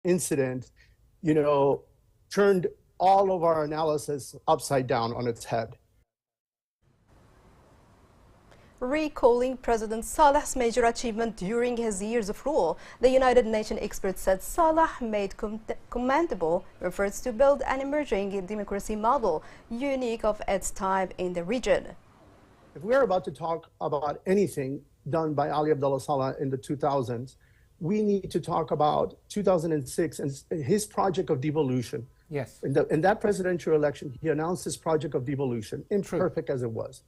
incident, you know, turned all of our analysis upside down on its head. Recalling President Saleh's major achievement during his years of rule, the United Nations expert said Saleh made commendable efforts to build an emerging democracy model unique of its type in the region. If we're about to talk about anything done by Ali Abdullah Saleh in the 2000s, we need to talk about 2006 and his project of devolution. Yes. In that presidential election, he announced his project of devolution, imperfect as it was.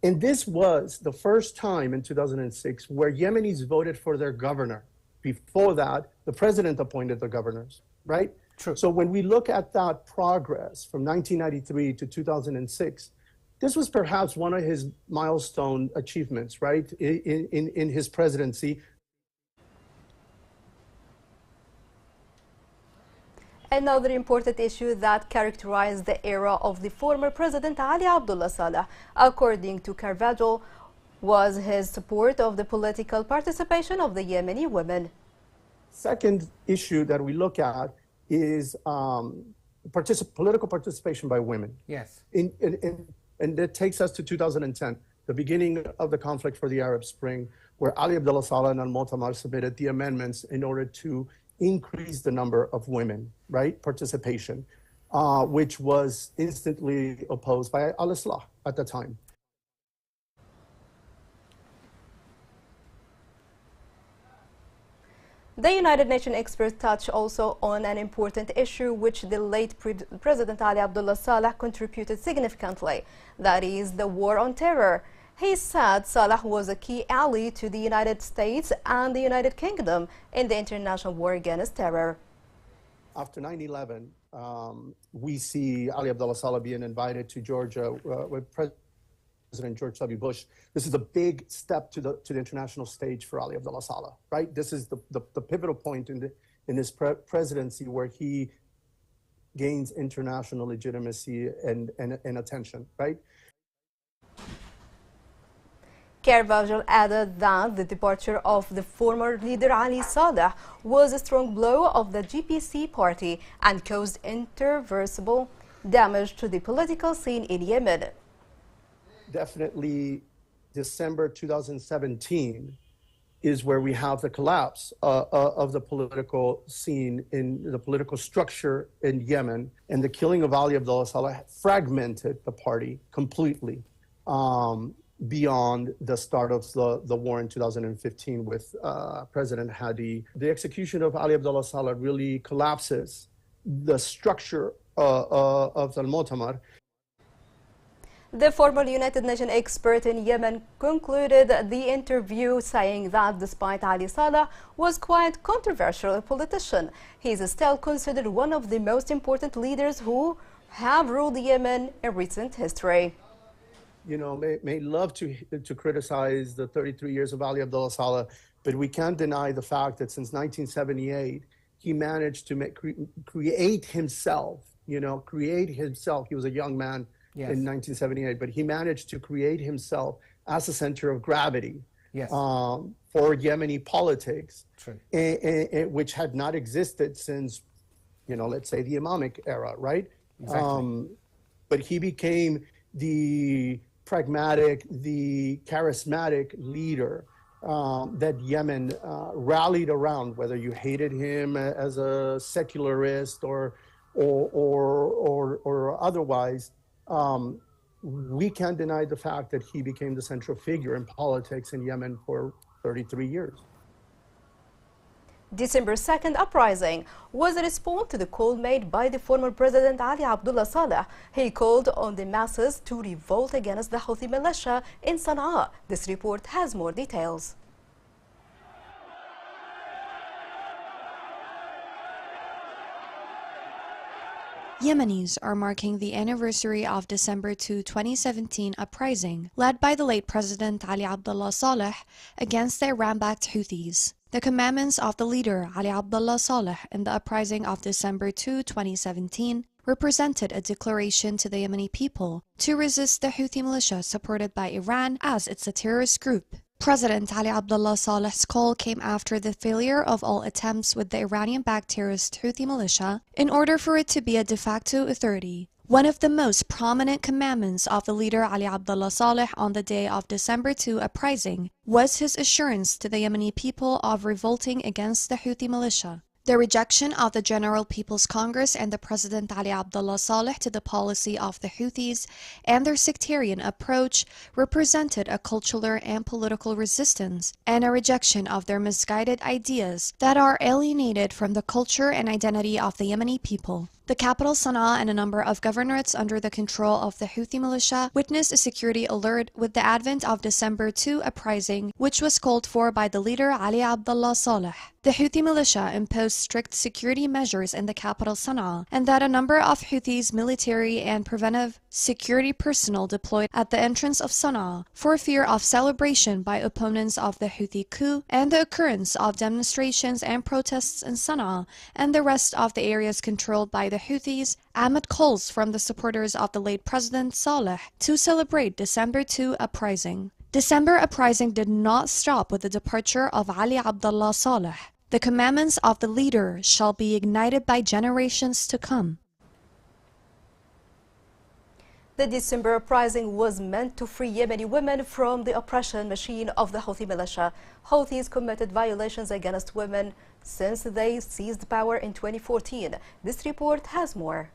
And this was the first time in 2006 where Yemenis voted for their governor. Before that, the president appointed the governors, right? True. So when we look at that progress from 1993 to 2006, this was perhaps one of his milestone achievements, right, in his presidency. Another important issue that characterized the era of the former President Ali Abdullah Saleh, according to Carvajal, was his support of the political participation of the Yemeni women. Second issue that we look at is political participation by women. Yes. And that takes us to 2010, the beginning of the conflict for the Arab Spring, where Ali Abdullah Saleh and Al-Mu'tamar submitted the amendments in order to increase the number of women, right, participation, which was instantly opposed by Al-Islah at the time. The United Nations experts touch also on an important issue which the late President Ali Abdullah Saleh contributed significantly, that is the war on terror. He said Saleh was a key ally to the United States and the United Kingdom in the international war against terror. After 9/11, we see Ali Abdullah Saleh being invited to Georgia with President George W. Bush. This is a big step to the international stage for Ali Abdullah Saleh, right? This is the pivotal point in his presidency where he gains international legitimacy and attention, right? Carvajal added that the departure of the former leader Ali Saleh was a strong blow of the GPC party and caused irreversible damage to the political scene in Yemen. Definitely December 2017 is where we have the collapse of the political scene, in the political structure in Yemen, and the killing of Ali Abdullah Saleh fragmented the party completely. Beyond the start of the war in 2015 with President Hadi. The execution of Ali Abdullah Saleh really collapses the structure of Al-Mu'tamar. The former United Nations expert in Yemen concluded the interview saying that despite Ali Saleh was quite controversial politician, he is still considered one of the most important leaders who have ruled Yemen in recent history. You know, may love to criticize the 33 years of Ali Abdullah Saleh, but we can't deny the fact that since 1978, he managed to create himself, create himself. He was a young man in 1978, but he managed to create himself as a center of gravity for Yemeni politics, which had not existed since, let's say the Imamic era, right? Exactly. But he became the pragmatic, the charismatic leader that Yemen rallied around, whether you hated him as a secularist or otherwise. We can't deny the fact that he became the central figure in politics in Yemen for 33 years. December 2nd uprising was a response to the call made by the former President Ali Abdullah Saleh. He called on the masses to revolt against the Houthi militia in Sana'a. This report has more details. Yemenis are marking the anniversary of December 2, 2017 uprising led by the late President Ali Abdullah Saleh against the Iran-backed Houthis. The commandments of the leader Ali Abdullah Saleh in the uprising of December 2, 2017 represented a declaration to the Yemeni people to resist the Houthi militia supported by Iran as it's a terrorist group. President Ali Abdullah Saleh's call came after the failure of all attempts with the Iranian-backed terrorist Houthi militia in order for it to be a de facto authority. One of the most prominent commandments of the leader Ali Abdullah Saleh on the day of December 2 uprising was his assurance to the Yemeni people of revolting against the Houthi militia. The rejection of the General People's Congress and the President Ali Abdullah Saleh to the policy of the Houthis and their sectarian approach represented a cultural and political resistance and a rejection of their misguided ideas that are alienated from the culture and identity of the Yemeni people. The capital Sana'a and a number of governorates under the control of the Houthi militia witnessed a security alert with the advent of December 2 uprising, which was called for by the leader Ali Abdullah Saleh. The Houthi militia imposed strict security measures in the capital Sana'a, and that a number of Houthis military and preventive security personnel deployed at the entrance of Sana'a for fear of celebration by opponents of the Houthi coup and the occurrence of demonstrations and protests in Sana'a and the rest of the areas controlled by the Houthis, amid calls from the supporters of the late President Saleh to celebrate December 2 uprising. December uprising did not stop with the departure of Ali Abdullah Saleh. The commandments of the leader shall be ignited by generations to come. The December uprising was meant to free Yemeni women from the oppression machine of the Houthi militia. Houthis committed violations against women since they seized power in 2014. This report has more.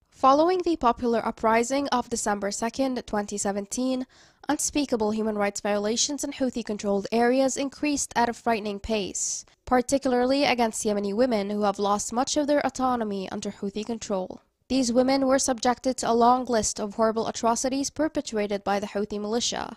Following the popular uprising of December 2, 2017, unspeakable human rights violations in Houthi-controlled areas increased at a frightening pace, particularly against Yemeni women who have lost much of their autonomy under Houthi control. These women were subjected to a long list of horrible atrocities perpetrated by the Houthi militia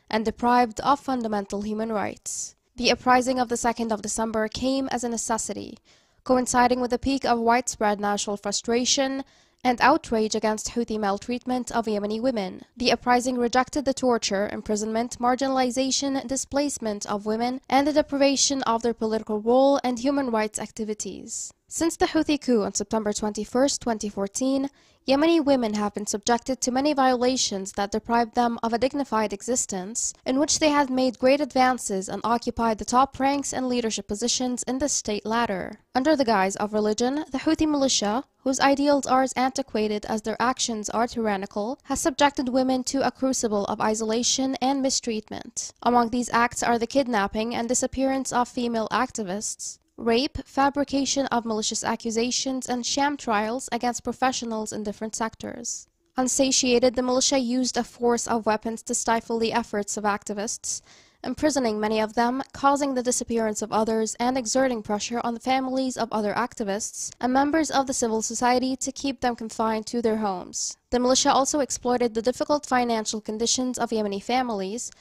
and deprived of fundamental human rights. The uprising of the 2nd of December came as a necessity, coinciding with a peak of widespread national frustration and outrage against Houthi maltreatment of Yemeni women. The uprising rejected the torture, imprisonment, marginalization, displacement of women, and the deprivation of their political role and human rights activities. Since the Houthi coup on September 21, 2014, Yemeni women have been subjected to many violations that deprived them of a dignified existence, in which they had made great advances and occupied the top ranks and leadership positions in the state ladder. Under the guise of religion, the Houthi militia, whose ideals are as antiquated as their actions are tyrannical, has subjected women to a crucible of isolation and mistreatment. Among these acts are the kidnapping and disappearance of female activists, rape, fabrication of malicious accusations, and sham trials against professionals in different sectors. Unsatiated, the militia used a force of weapons to stifle the efforts of activists, imprisoning many of them, causing the disappearance of others, and exerting pressure on the families of other activists and members of the civil society to keep them confined to their homes. The militia also exploited the difficult financial conditions of Yemeni families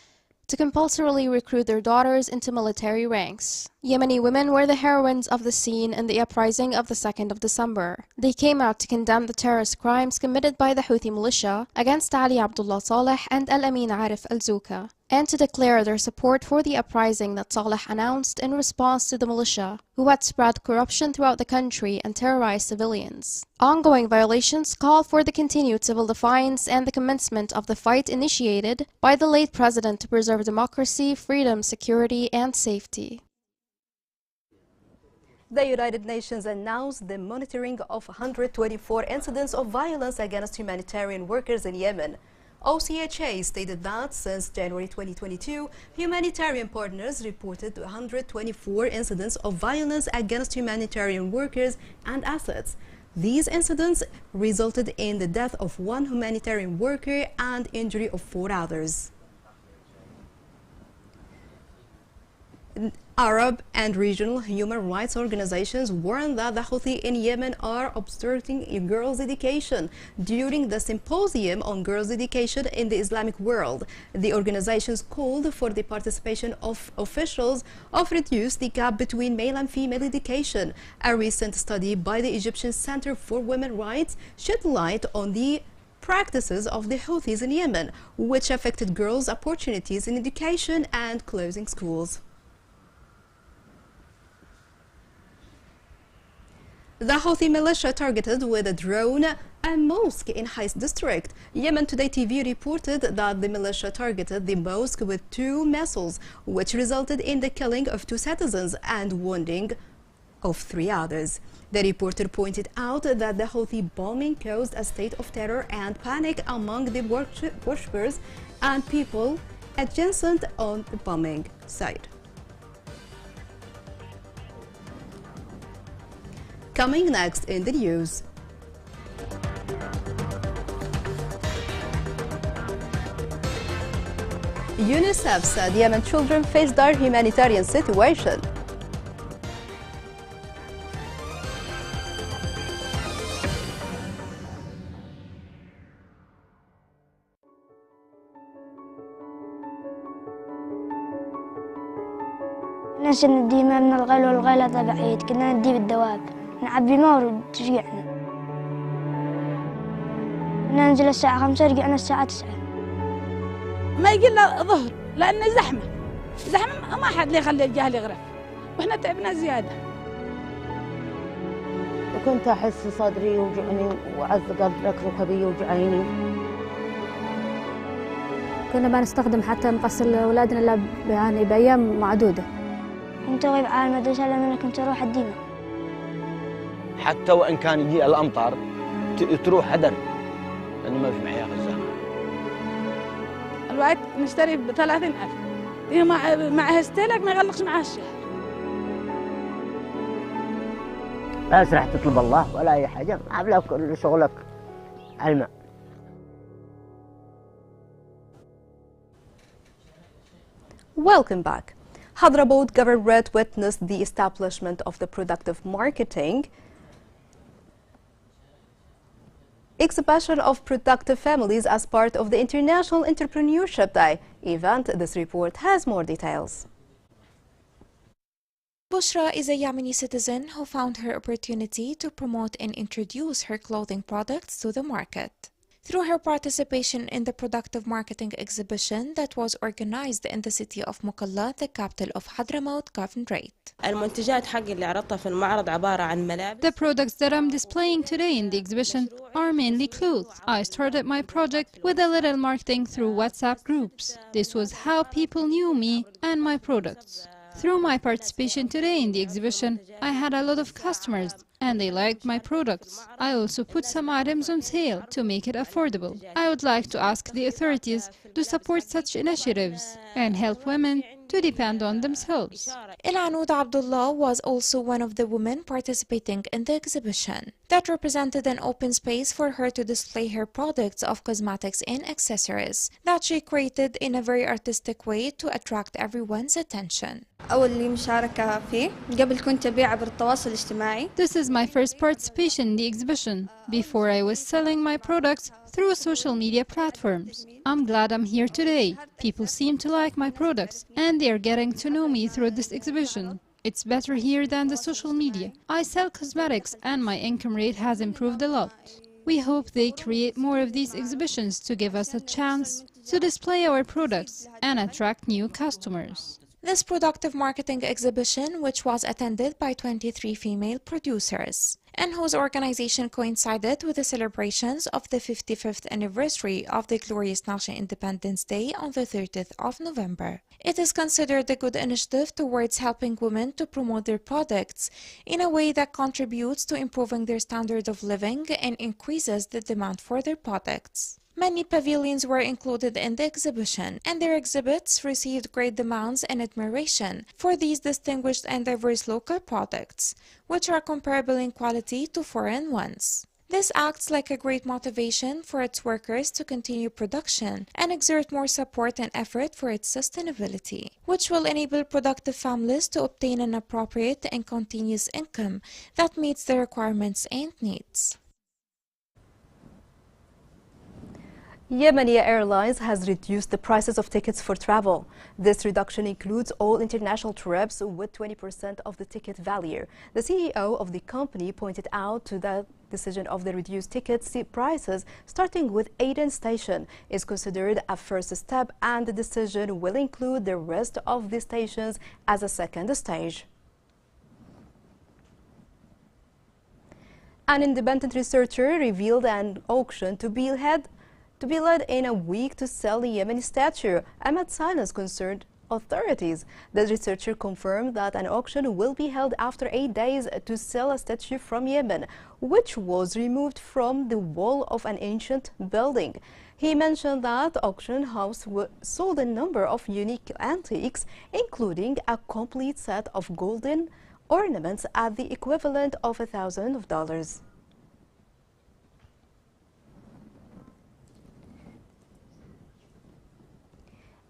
to compulsorily recruit their daughters into military ranks. Yemeni women were the heroines of the scene in the uprising of the 2nd of December. They came out to condemn the terrorist crimes committed by the Houthi militia against Ali Abdullah Saleh and Al-Amin Arif al-Zuka, and to declare their support for the uprising that Saleh announced in response to the militia, who had spread corruption throughout the country and terrorized civilians. Ongoing violations call for the continued civil defiance and the commencement of the fight initiated by the late president to preserve democracy, freedom, security, and safety. The United Nations announced the monitoring of 124 incidents of violence against humanitarian workers in Yemen. OCHA stated that since January 2022, humanitarian partners reported 124 incidents of violence against humanitarian workers and assets. These incidents resulted in the death of one humanitarian worker and injury of 4 others. Arab and regional human rights organizations warn that the Houthi in Yemen are obstructing girls' education. During the symposium on girls' education in the Islamic world, the organizations called for the participation of officials of reduce the gap between male and female education. A recent study by the Egyptian Center for Women's Rights shed light on the practices of the Houthis in Yemen, which affected girls' opportunities in education and closing schools. The Houthi militia targeted with a drone a mosque in Hais district. Yemen Today TV reported that the militia targeted the mosque with 2 missiles, which resulted in the killing of 2 citizens and wounding of 3 others. The reporter pointed out that the Houthi bombing caused a state of terror and panic among the worshippers and people adjacent on the bombing site. Coming next in the news. UNICEF said Yemen children face dire humanitarian situation. ننشر ندي ماء من الغيل والغيلة تبعيد، كنا ندي بالدواب نعبي ماء وتشجعنا. ننزل الساعة 5 رجعنا الساعة 9. ما يجي لنا ظهر لأن زحمة ما حد لي يخلي الجهل يغرف، وإحنا تعبنا زيادة. وكنت أحس صدري يوجعني وعز قلبك ركبي يوجعيني. كنا ما نستخدم حتى نغسل أولادنا إلا يعني بأيام معدودة. كنت أغيب على المدرسة لأن كنت أروح الديمة. حتى وإن كان يجي الأمطار تروح هدر لأنه ما في معي خزانة. الوقت نشتري ب30,000 هي معها استهلاك ما يغلقش معها الشهر. بس راح تطلب الله ولا أي حاجة، عاملة كل شغلك على الماء. Welcome back. Hadramaut Governorate witnessed the establishment of the productive marketing exhibition of productive families as part of the International Entrepreneurship Day event. This report has more details. Bushra is a Yemeni citizen who found her opportunity to promote and introduce her clothing products to the market. Through her participation in the productive marketing exhibition that was organized in the city of Mukalla, the capital of Hadramaut Governorate. The products that I'm displaying today in the exhibition are mainly clothes. I started my project with a little marketing through WhatsApp groups. This was how people knew me and my products. Through my participation today in the exhibition, I had a lot of customers and they liked my products. I also put some items on sale to make it affordable. I would like to ask the authorities to support such initiatives and help women to depend on themselves. Ilanud Abdullah was also one of the women participating in the exhibition. That represented an open space for her to display her products of cosmetics and accessories that she created in a very artistic way to attract everyone's attention. This is my first participation in the exhibition. Before I was selling my products through social media platforms. I'm glad I'm here today. People seem to like my products and they are getting to know me through this exhibition. It's better here than the social media. I sell cosmetics and my income rate has improved a lot. We hope they create more of these exhibitions to give us a chance to display our products and attract new customers. This productive marketing exhibition, which was attended by 23 female producers, and whose organization coincided with the celebrations of the 55th anniversary of the glorious National Independence Day on the 30th of November. It is considered a good initiative towards helping women to promote their products in a way that contributes to improving their standard of living and increases the demand for their products. Many pavilions were included in the exhibition, and their exhibits received great demands and admiration for these distinguished and diverse local products, which are comparable in quality to foreign ones. This acts like a great motivation for its workers to continue production and exert more support and effort for its sustainability, which will enable productive families to obtain an appropriate and continuous income that meets their requirements and needs. Yemeni Airlines has reduced the prices of tickets for travel. This reduction includes all international trips with 20% of the ticket value. The CEO of the company pointed out to the decision of the reduced ticket prices, starting with Aden Station, is considered a first step, and the decision will include the rest of the stations as a second stage. An independent researcher revealed an auction to be led in a week to sell the Yemeni statue amid silence concerned authorities. The researcher confirmed that an auction will be held after 8 days to sell a statue from Yemen, which was removed from the wall of an ancient building. He mentioned that the auction house sold a number of unique antiques, including a complete set of golden ornaments at the equivalent of $1,000.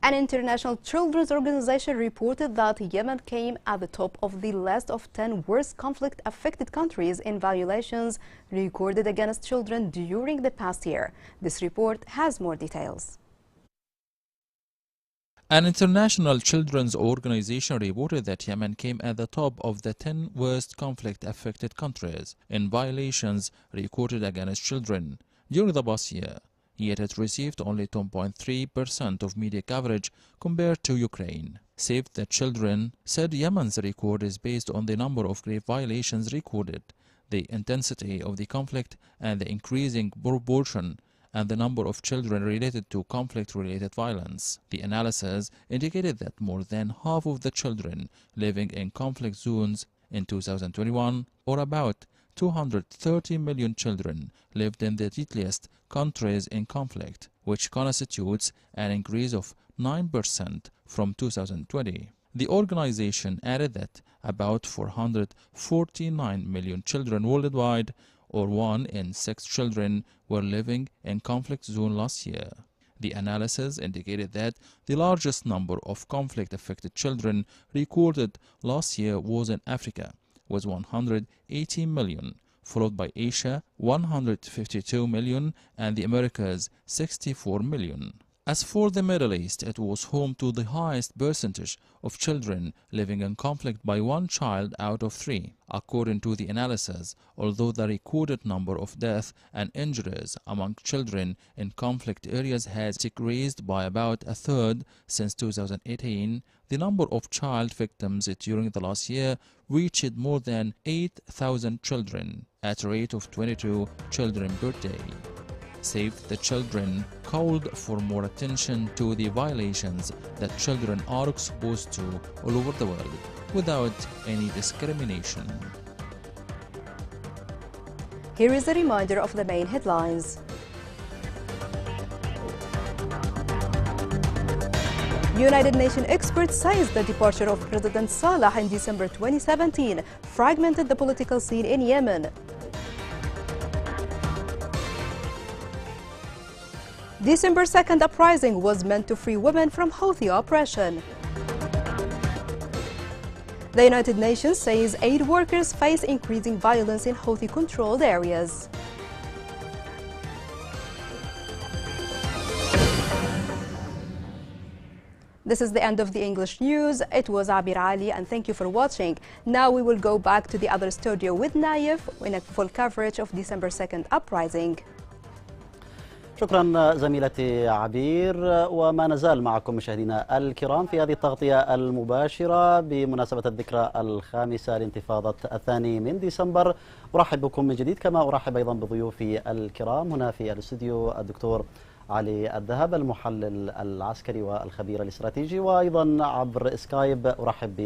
An international children's organization reported that Yemen came at the top of the list of 10 worst conflict-affected countries in violations recorded against children during the past year. This report has more details. An international children's organization reported that Yemen came at the top of the 10 worst conflict-affected countries in violations recorded against children during the past year. Yet it received only 2.3% of media coverage compared to Ukraine. Save the Children said Yemen's record is based on the number of grave violations recorded, the intensity of the conflict, and the increasing proportion and the number of children related to conflict-related violence. The analysis indicated that more than half of the children living in conflict zones in 2021, or about 230 million children, lived in the deadliest countries in conflict, which constitutes an increase of 9% from 2020. The organization added that about 449 million children worldwide, or 1 in 6 children, were living in conflict zone last year. The analysis indicated that the largest number of conflict-affected children recorded last year was in Africa, with 180 million, followed by Asia, 152 million, and the Americas, 64 million. As for the Middle East, it was home to the highest percentage of children living in conflict by 1 child out of 3. According to the analysis, although the recorded number of deaths and injuries among children in conflict areas has decreased by about a third since 2018, the number of child victims during the last year reached more than 8,000 children, at a rate of 22 children per day. Save the Children called for more attention to the violations that children are exposed to all over the world without any discrimination. Here is a reminder of the main headlines. United Nations experts says the departure of President Saleh in December 2017 fragmented the political scene in Yemen. December 2nd uprising was meant to free women from Houthi oppression. The United Nations says aid workers face increasing violence in Houthi-controlled areas. This is the end of the English news. It was Abir Ali, and thank you for watching. Now we will go back to the other studio with Naif in a full coverage of December 2nd uprising. شكرا زميلتي عبير، وما نزال معكم مشاهدينا الكرام في هذه التغطية المباشرة بمناسبة الذكرى 5 لانتفاضة 2 من ديسمبر. أرحب بكم من جديد، كما أرحب أيضا بضيوفي الكرام هنا في الاستوديو الدكتور علي الذهب المحلل العسكري والخبير الاستراتيجي، وأيضا عبر سكايب أرحب